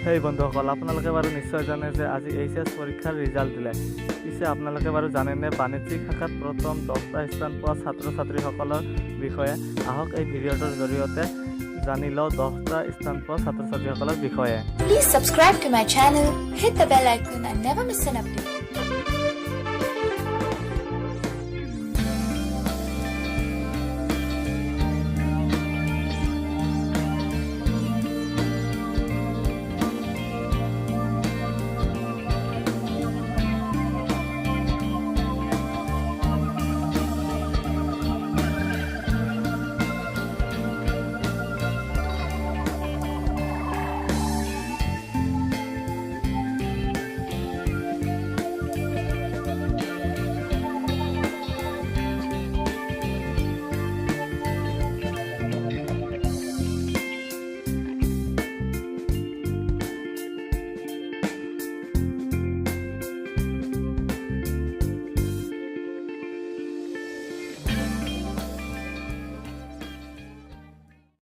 সেই বন্ধুসকল আপোনালোকে বাৰু নিশ্চয় জানে যে আজি এইচএছ পৰীক্ষাৰ ৰিজাল্ট দিলে। পিছে আপোনালোকে বাৰু জানেনে বাণিজ্যিক শাখাত প্ৰথম 10টা স্থান পোৱা ছাত্ৰ ছাত্ৰীসকলৰ বিষয়ে? আহক এই ভিডিঅ'টোৰ জৰিয়তে জানি লওঁ 10টা স্থান পোৱা ছাত্ৰ ছাত্ৰীসকলৰ বিষয়ে। Please subscribe to my channel, hit the bell icon and never miss an update.